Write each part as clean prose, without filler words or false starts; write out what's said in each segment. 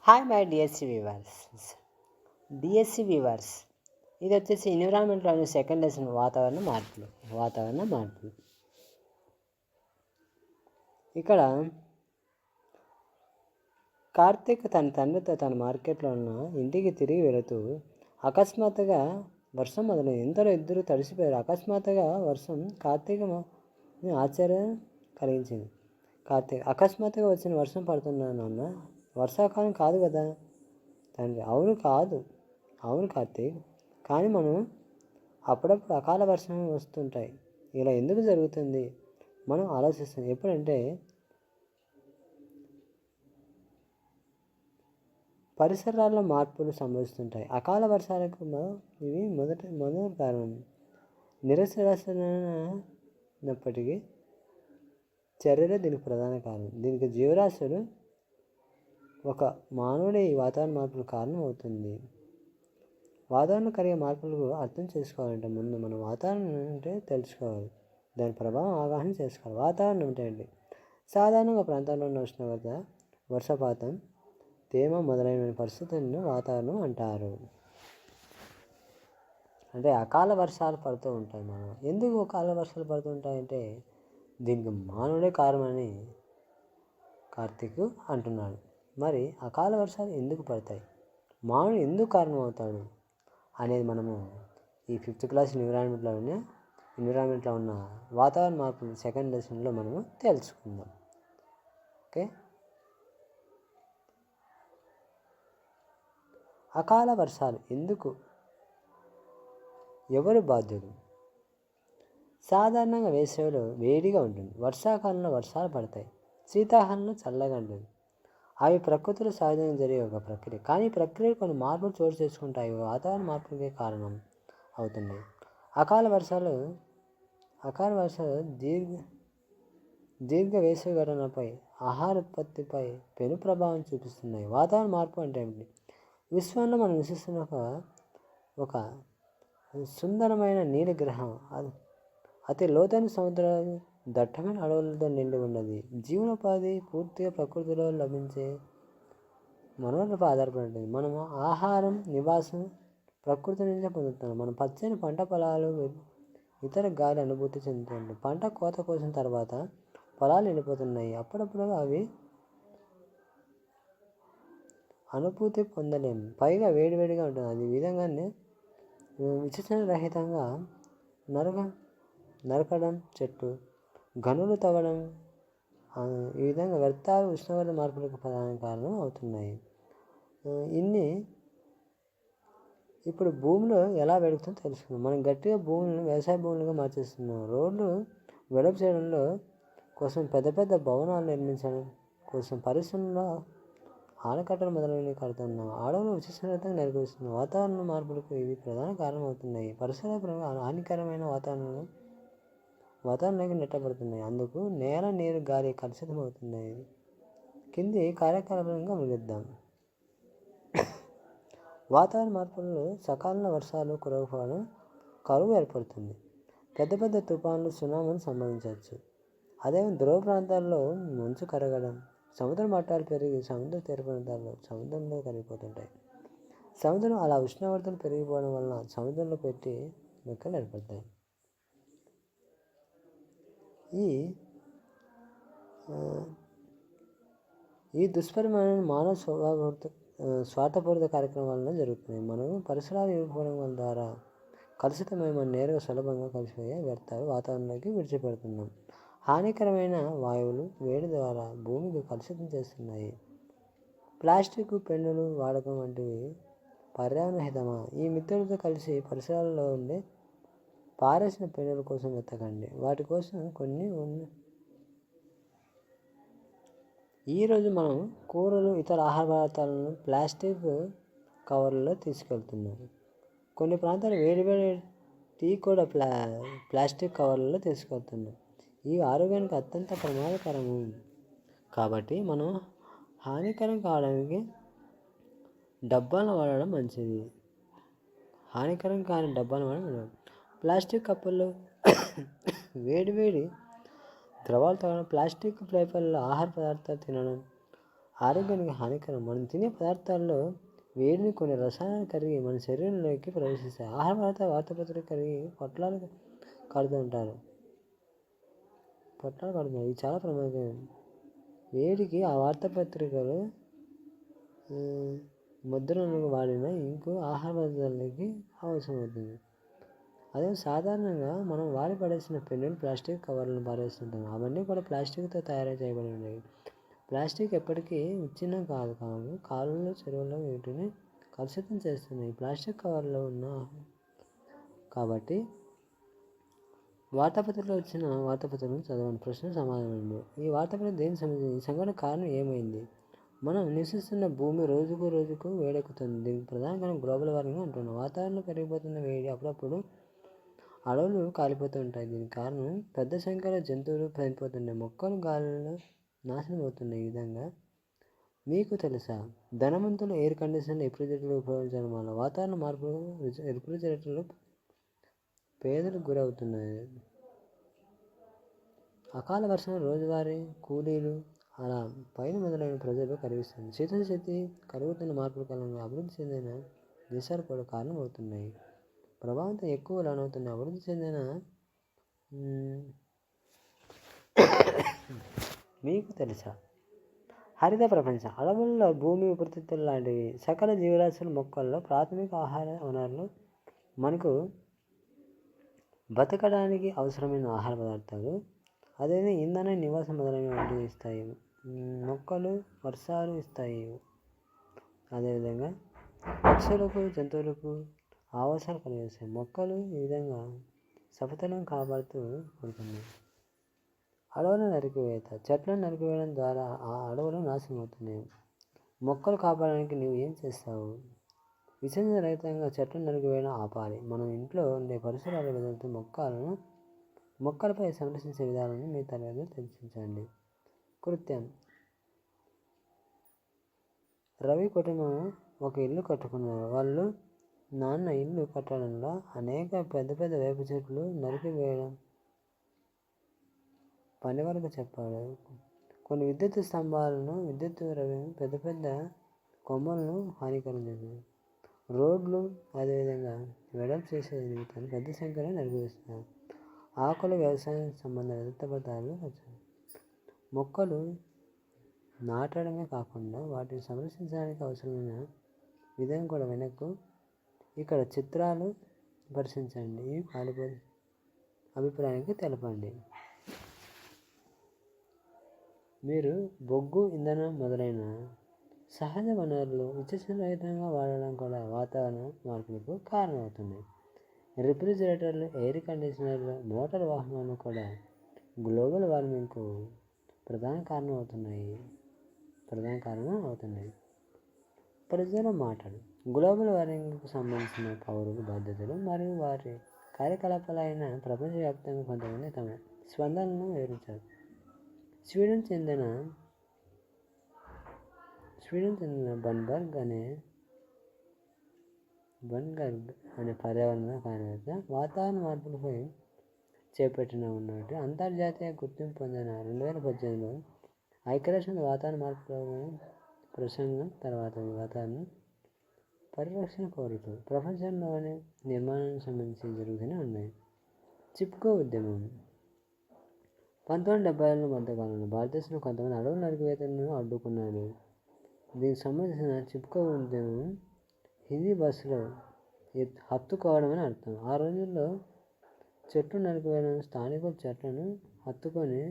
Hi my DSC viewers ఇది వచ్చేసి ఎన్విరాన్మెంట్లోని second lesson వాతావరణ మార్పులు. ఇక్కడ కార్తీక్ తన తండ్రితో తన మార్కెట్లో ఉన్న ఇంటికి తిరిగి వెళుతూ అకస్మాత్తుగా వర్షం మొదలైంది. ఇంతలో ఇద్దరు తడిసిపోయారు. అకస్మాత్తుగా వర్షం కార్తీక్ ఆశ్చర్యం కలిగించింది. అకస్మాత్తుగా వచ్చిన వర్షం పడుతున్నాను నాన్న, వర్షాకాలం కాదు కదా. తండ్రి: అవును కార్తీక్, కానీ మనం అప్పుడప్పుడు అకాల వర్షం వస్తుంటాయి. ఇలా ఎందుకు జరుగుతుంది మనం ఆలోచిస్తాం. ఎప్పుడంటే పరిసరాల్లో మార్పులు సంభవిస్తుంటాయి. అకాల వర్షాలకు ఇవి మొదటి కారణం. నిరసనప్పటికీ చర్యలే దీనికి ప్రధాన కారణం. దీనికి జీవరాశులు ఒక మానవుడే ఈ వాతావరణ మార్పులకు కారణం అవుతుంది. వాతావరణం కలిగే మార్పులకు అర్థం చేసుకోవాలంటే ముందు మనం వాతావరణం అంటే తెలుసుకోవాలి, దాని ప్రభావం అవగాహన చేసుకోవాలి. వాతావరణం అంటే ఏంటి? సాధారణంగా ప్రాంతాల్లో ఉన్న ఉష్ణోగ్రత, వర్షపాతం, తేమ మొదలైన పరిస్థితులను వాతావరణం అంటారు. అంటే అకాల వర్షాలు పడుతూ ఉంటాయి. మనం ఎందుకు అకాల వర్షాలు పడుతూ ఉంటాయంటే దీనికి మానవుడే కారణమని కార్తీక్ అంటున్నాడు. మరి అకాల వర్షాలు ఎందుకు పడతాయి, మానవుడు ఎందుకు కారణమవుతాడు అనేది మనము ఈ 5th క్లాస్ ఎన్విరాన్మెంట్లో ఉన్న వాతావరణ మార్పులు సెకండ్ లెసన్లో మనము తెలుసుకుందాం. ఓకే. అకాల వర్షాలు ఎందుకు, ఎవరు బాధ్యులు? సాధారణంగా వేసవిలో వేడిగా ఉంటుంది, వర్షాకాలంలో వర్షాలు పడతాయి, శీతాకాలంలో చల్లగా ఉంటుంది. అవి ప్రకృతిలో సహజంగా జరిగే ఒక ప్రక్రియ. కానీ ఈ ప్రక్రియ కొన్ని మార్పులు చోటు చేసుకుంటాయి, వాతావరణ మార్పులకే కారణం అవుతుంది. అకాల వర్షాలు దీర్ఘ వేసవి ఘటనపై, ఆహార ఉత్పత్తిపై పెను ప్రభావం చూపిస్తున్నాయి. వాతావరణ మార్పు అంటే ఏమిటి? విశ్వంలో మనం నివసిస్తున్న ఒక సుందరమైన నీలి గ్రహం, అతి లోతైన సముద్రాలు, దట్టమైన అడవులతో నిండి ఉన్నది. జీవనోపాధి పూర్తిగా ప్రకృతిలో లభించే వనరులపై ఆధారపడి ఉంటుంది. మనం ఆహారం, నివాసం ప్రకృతి నుంచే పొందుతున్నాం. మనం పచ్చని పంట పొలాలు, ఇతర గాలి అనుభూతి చెందుతుంది. పంట కోత కోసిన తర్వాత పొలాలు ఎండిపోతున్నాయి. అప్పుడప్పుడు అవి అనుభూతి పొందలేము, పైగా వేడివేడిగా ఉంటుంది. అది విధంగానే విచక్షణ రహితంగా నరకడం, చెట్టు గనులు తవ్వడం, ఈ విధంగా వ్యర్థాలు ఉష్ణోగ్రత మార్పులకు ప్రధాన కారణం అవుతున్నాయి. ఇప్పుడు భూమిలో ఎలా వెడుగుతుందో తెలుసుకుందాం. మనం గట్టిగా భూములను వ్యవసాయ భూములుగా మార్చేస్తున్నాం. రోడ్లు వెడల్పు చేయడంలో కోసం, పెద్ద పెద్ద భవనాలు నిర్మించడం కోసం పరిశ్రమలో ఆనకట్టలు మొదలైనవి కడుతున్నాం. అడవులు విచక్షణరహితంగా నరికిస్తున్నాం. వాతావరణ మార్పులకు ఇవి ప్రధాన కారణం అవుతున్నాయి. పరిసరాల హానికరమైన వాతావరణానికి నెట్టబడుతున్నాయి. అందుకు నేల, నీరు, గాలి కలుషితం అవుతున్నాయి. కింది కార్యకలాపాలను ముగిద్దాం. వాతావరణ మార్పులలో సకాలంలో వర్షాలు కురవకపోవడం, కరువు ఏర్పడుతుంది. పెద్ద పెద్ద తుఫాన్లు, సునామీలు సంభవించవచ్చు. అదే ధ్రువ ప్రాంతాల్లో మంచు కరగడం, సముద్ర మట్టాలు పెరిగి సముద్ర తీర ప్రాంతాల్లో సముద్రంలో కరిగిపోతుంటాయి. సముద్రం అలా ఉష్ణోగ్రతలు పెరిగిపోవడం వలన సముద్రంలో మెక్కలు ఏర్పడతాయి. ఈ దుష్పరిమాణాలు మానవ స్వార్థపూరిత కార్యక్రమం వలన జరుగుతున్నాయి. మనం పరిసరాలు ఇవ్వకపోవడం ద్వారా కలుషితమై మనం నేరుగా సులభంగా కలిసిపోయే వ్యర్థాలు వాతావరణంలోకి విడిచిపెడుతున్నాం. హానికరమైన వాయువులు వేడి ద్వారా భూమికి కలుషితం చేస్తున్నాయి. ప్లాస్టిక్ పెన్నులు వాడకం వంటివి పర్యావరణ హితమా? ఈ మిత్రులతో కలిసి పరిసరాలలో ఉండే పారేసిన పెన్నుల కోసం వెతకండి. వాటి కోసం కొన్ని ఈరోజు మనం కూరలు, ఇతర ఆహార పదార్థాలను ప్లాస్టిక్ కవర్లలో తీసుకెళ్తున్నాం. కొన్ని ప్రాంతాలు వేడివేడి టీ కూడా ప్లాస్టిక్ కవర్లలో తీసుకెళ్తున్నాం. ఇవి ఆరోగ్యానికి అత్యంత ప్రమాదకరము. కాబట్టి మనం హానికరం కావడానికి డబ్బాలను వాడడం మంచిది. హానికరం కాని డబ్బాలు వాడడం. ప్లాస్టిక్ కప్పుల్లో వేడివేడి ద్రవాలు తాగడం, ప్లాస్టిక్ పేపర్లలో ఆహార పదార్థాలు తినడం ఆరోగ్యానికి హానికరం. మనం తినే పదార్థాల్లో వేడిని కొన్ని రసాయనాలు కరిగి మన శరీరంలోకి ప్రవేశిస్తాయి. వార్తాపత్రిక కరిగి పొట్లాలు కడుతుంటారు. ఇది చాలా ప్రమాదకరం. వేడికి ఆ వార్తాపత్రికలు ముద్రణకు వాడిన ఇంకో ఆహార పదార్థాలకి అవసరమవుతుంది. అదే సాధారణంగా మనం వాడి పడేసిన పెన్నులు ప్లాస్టిక్ కవర్లను పారేస్తుంటాం. అవన్నీ కూడా ప్లాస్టిక్తో తయారు చేయబడి ఉన్నాయి. ప్లాస్టిక్ ఎప్పటికీ విచ్ఛిన్నం కాదు కానీ కాలువలో చెరువుల్లో వీటిని కలుషితం చేస్తున్నాయి. ప్లాస్టిక్ కవర్లో ఉన్న కాబట్టి వార్తాపత్రికలో వచ్చిన వార్తాపత్రికలను చదవండి. ప్రశ్న సమాధానం. ఈ వార్తాపత్రిక దేనికి సంబంధించి? ఈ సంఘటన కారణం ఏమైంది? మనం నివసిస్తున్న భూమి రోజుకు వేడెక్కుతుంది. దీనికి ప్రధాన కారణం గ్లోబల్ వార్మింగ్ అంటున్నాం. వాతావరణంలో పెరిగిపోతున్న వేడి అప్పుడప్పుడు అడవులు కాలిపోతూ ఉంటాయి. దీనికి కారణం పెద్ద సంఖ్యలో జంతువులు చనిపోతున్నాయి, మొక్కలు గాలిలో నాశనం అవుతున్నాయి. ఈ విధంగా మీకు తెలుసా, ధనవంతులు ఎయిర్ కండిషనర్ రిఫ్రిజిరేటర్లు ఉపయోగించడం వల్ల వాతావరణ మార్పులు రిఫ్రిజిరేటర్లు పేదలకు గురవుతున్నాయి. అకాల వర్షం రోజువారీ కూలీలు అలా పైన మొదలైన ప్రజలు కరిగిస్తుంది. శీతల శక్తి కరుగుతున్న మార్పుల కాలంలో అభివృద్ధి చెందిన దేశాలు కూడా కారణం అవుతున్నాయి. ప్రభావంతో ఎక్కువ లోనవుతున్నాయి. అభివృద్ధి చెందిన మీకు తెలుసా, హరిత ప్రపంచం అడవుల్లో భూమి ఉపరితలం లాంటివి సకల జీవరాశుల మొక్కల్లో ప్రాథమిక ఆహార వనరులు. మనకు బతకడానికి అవసరమైన ఆహార పదార్థాలు, అదే ఇంధన నివాసం మొదలైన వాటిని ఇస్తాయి. మొక్కలు వర్షాలు ఇస్తాయి. అదేవిధంగా పక్షులకు జంతువులకు ఆవాసాలు కలిగిస్తాయి. మొక్కలు ఈ విధంగా సఫలతను కాపాడుతూ ఉంటుంది. అడవుల నరికివేత, చెట్లను నరికివేయడం ద్వారా ఆ అడవులు నాశనం అవుతున్నాయి. మొక్కలు కాపాడడానికి నువ్వు ఏం చేస్తావు? విసర్జన రహితంగా చెట్లను నరికివేయడం ఆపాలి. మనం ఇంట్లో ఉండే పరిసరాల బదులుతూ మొక్కలపై సంరక్షించే విధానాన్ని మీ తల్లిదండ్రులు చర్చించండి. కృత్యం. రవి కుటుంబం ఒక ఇల్లు కట్టుకున్నారు. వాళ్ళు నాన్న ఇల్లు కట్టడంలో అనేక పెద్ద వేప చెట్లు నరికివేయడం పని వరకు చెప్పాడు. కొన్ని విద్యుత్ స్తంభాలను రవి పెద్ద కొమ్మలను హానికరం చేసింది. రోడ్లు అదేవిధంగా వెడల్పు చేసే నిమిత్తాన్ని పెద్ద సంఖ్యలో నరికివేస్తున్నారు. ఆకులు వ్యవసాయం సంబంధ వ్యర్థపదార్థాలు వచ్చాయి. మొక్కలు నాటడమే కాకుండా వాటిని సంరక్షించడానికి అవసరమైన విధంగా కూడా వెనక్కు. ఇక్కడ చిత్రాలు పరిశీలించండి. ఈ అభిప్రాయానికి తెలపండి. మీరు బొగ్గు ఇంధనం మొదలైన సహజ వనరులు విచక్షణరహితంగా వాడడం కూడా వాతావరణ మార్పులకు కారణమవుతుంది. రిఫ్రిజిరేటర్లు, ఎయిర్ కండిషనర్లు, మోటార్ వాహనాలు కూడా గ్లోబల్ వార్మింగ్కు ప్రధాన కారణం అవుతున్నాయి. ప్రజల మాటలు. గ్లోబల్ వార్మింగ్కు సంబంధించిన పౌరుల బాధ్యతలు మరియు వారి కార్యకలాపాలైన ప్రపంచవ్యాప్తంగా కొంతమంది తమ స్పందనను వివరించారు. స్వీడన్ చెందిన బన్బర్గ్ అనే పర్యావరణ కార్యకర్త వాతావరణ మార్పులపై చేపట్టిన ఉన్నట్టు అంతర్జాతీయ గుర్తింపు పొందిన 2018లో ఐక్యరాజ్యసమితి వాతావరణ మార్పుల ప్రసంగం తర్వాత వాతావరణ పరిరక్షణ కోరుతూ ప్రపంచంలోని నిర్మాణానికి సంబంధించి జరుగుతూనే ఉన్నాయి. చిప్కో ఉద్యమం. 1970ల మధ్యకాలంలో భారతదేశంలో కొంతమంది అడవుల నరికివేతలను అడ్డుకున్నారు. దీనికి సంబంధించిన చిప్కో ఉద్యమం హిందీ భాషలో హత్తుకోవడం అని అర్థం. ఆ రోజుల్లో చెట్లు నరికివేయడం, స్థానికులు చెట్లను హత్తుకొని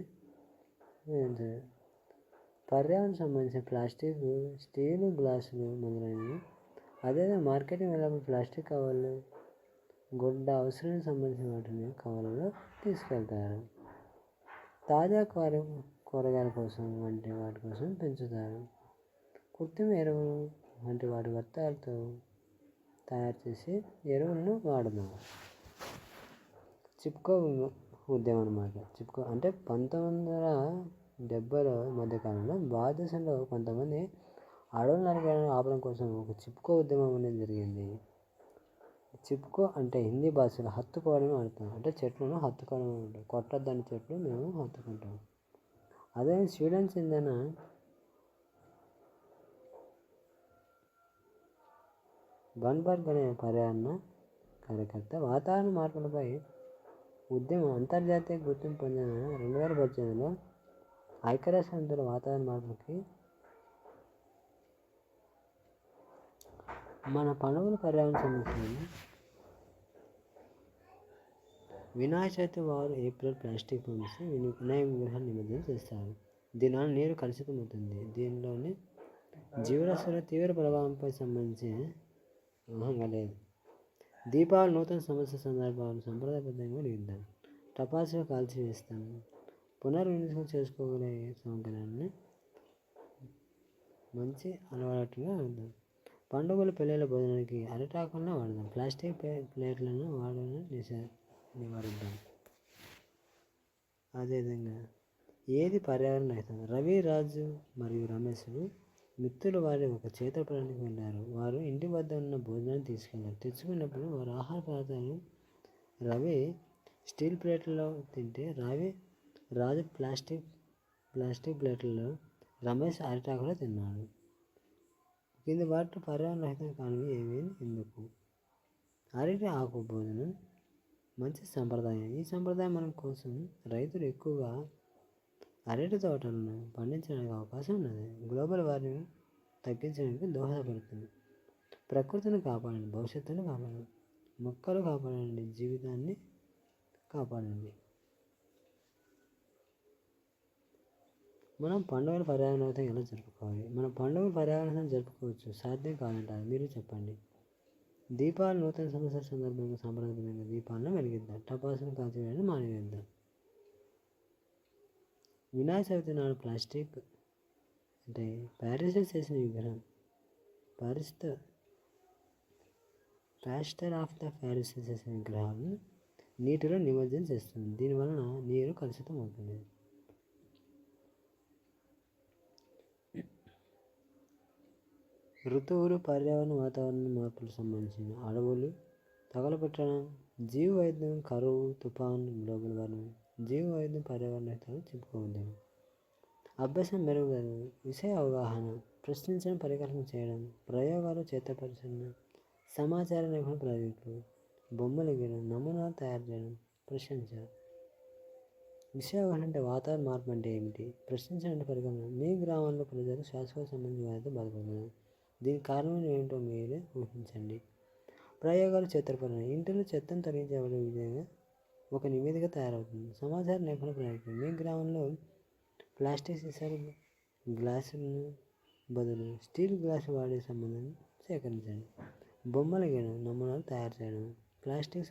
పర్యావరణ సంబంధించిన ప్లాస్టిక్, స్టీలు గ్లాసులు మొదలైనవి. అదేవిధంగా మార్కెటింగ్ వెళ్ళినప్పుడు ప్లాస్టిక్ కవర్లు, గుడ్డ అవసరానికి సంబంధించిన వాటిని కవర్లలో తీసుకెళ్తారు. తాజా కూరగాయల కోసం వంటి వాటి కోసం పెంచుతారు. కృత్రిమ ఎరువులు వంటి వాటి వ్యర్థాలతో తయారు చేసి ఎరువులను వాడదాం. చిప్కో ఉద్యమం అన్నమాట. చిప్కో అంటే 1970ల మధ్యకాలంలో భారతదేశంలో కొంతమంది అడవులు నరికేయడం ఆపడం కోసం ఒక చిప్కో ఉద్యమం అనేది జరిగింది. చిప్కో అంటే హిందీ భాషలో హత్తుకోవడం అర్థం. అంటే చెట్లను హత్తుకోవడం అంటే కొట్టద్దని చెట్లు మేము హత్తుకుంటాం. అదే స్వీడన్ చెందిన బర్న్బర్గ్ అనే పర్యావరణ కార్యకర్త వాతావరణ మార్పులపై ఉద్యమం అంతర్జాతీయ గుర్తింపు పొందిన 2018లో ఐక్యరాజ్యసమితిలో వాతావరణ మార్పులకి మన పండుగల పర్యావరణ సమస్యలను వినాయక చవితి వారు ఏప్రిల్ ప్లాస్టిక్ పంపిస్తే వినాయక విగ్రహాలు నిమజ్జనం చేస్తారు. దీనివల్ల నీరు కలుషితమవుతుంది. దీనిలోని జీవరాశుల తీవ్ర ప్రభావంపై సంబంధించి లేదు. దీపావళి నూతన సంవత్సర సందర్భాలు సంప్రదాయబద్ధంగా వెలిగిద్దాం. టపాసులు కాల్చి వేస్తాం. పునర్వినియోగం చేసుకోగలిగే సౌకర్యాన్ని మంచి అలవాటుగా ఉందాం. పండుగల పిల్లల భోజనానికి అరిటాకులను వాడదాం. ప్లాస్టిక్ ప్లేట్లను వాడడం నివారిద్దాం. అదేవిధంగా ఏది పర్యావరణ రహితం. రవి, రాజు మరియు రమేష్లు మిత్రులు వారి ఒక క్షేత్రపడానికి వెళ్ళారు. వారు ఇంటి వద్ద ఉన్న భోజనాన్ని తీసుకెళ్లారు. తెచ్చుకున్నప్పుడు వారు ఆహార పదార్థాలు రవి స్టీల్ ప్లేట్లలో తింటే రాజు ప్లాస్టిక్ ప్లేట్లలో, రమేష్ అరిటాకులో తిన్నాడు. కింది వాటి పర్యావరణ రహితం కానివి ఏవి ఎందుకు? అరటి ఆకు భోజనం మంచి సంప్రదాయం. ఈ సంప్రదాయం మన కోసం రైతులు ఎక్కువగా అరటి తోటలను పండించడానికి అవకాశం ఉన్నది. గ్లోబల్ వార్మింగ్ తగ్గించడానికి దోహదపడుతుంది. ప్రకృతిని కాపాడండి, భవిష్యత్తును కాపాడండి. మొక్కలు కాపాడండి, జీవితాన్ని కాపాడండి. మనం పండుగల పర్యావరణం ఎలా జరుపుకోవాలి? మన పండుగలు పర్యావరణం జరుపుకోవచ్చు, సాధ్యం కాదంటారు. మీరు చెప్పండి. దీపావళి నూతన సంవత్సర సందర్భంగా సాంప్రదాయమైన దీపాలను వెలిగిద్దాం. టపాసులు కాల్చివేయడం మానివేద్దాం. వినాయక చవితి నాడు ప్లాస్టిక్ అంటే ప్యారిస్లో చేసిన విగ్రహం ప్లాస్టర్ ఆఫ్ ద ప్యారిస్ చేసిన విగ్రహాలను నీటిలో నిమజ్జనం చేస్తుంది. దీనివలన నీరు కలుషితం అవుతుంది. ఋతువులు, పర్యావరణ వాతావరణ మార్పులకు సంబంధించిన అడవులు తగలబెట్టడం, జీవ వైద్యం, కరువు, తుఫాను, గ్లోబల్ వార్మింగ్, జీవ వైద్యం, పర్యావరణ హితాలు చెప్పుకోవద్దాం. అభ్యాసం మెరుగుదల, విషయ అవగాహన, ప్రశ్నించడం, పరికల్పన చేయడం, ప్రయోగాలు, చేత పరిశీలన, సమాచార నిర్వహణ ప్రాజెక్టులు, బొమ్మలు గీయడం, నమూనాలు తయారు చేయడం, ప్రశ్నించారు. విషయ అవగాహన అంటే వాతావరణ మార్పు అంటే ఏమిటి? ప్రశ్నించడం పరికల్పన. మీ గ్రామంలో ప్రజలు శ్వాసకోశ సంబంధించిన వ్యాధితో బాధపడుతున్నారు. దీనికి కారణం ఏమిటో మీరే ఊహించండి. ప్రయోగాలు, చిత్రపరణ. ఇంటిలో చెత్తను తొలగించబడే విధంగా ఒక నివేదిక తయారవుతుంది. సమాచార నిర్వహణ ప్రాజెక్టు. మీ గ్రామంలో ప్లాస్టిక్ సీసాలు, గ్లాసులను బదులు స్టీల్ గ్లాసు వాడే సంబంధాన్ని సేకరించండి. బొమ్మలు గీయడం, నమూనాలు తయారు చేయడం, ప్లాస్టిక్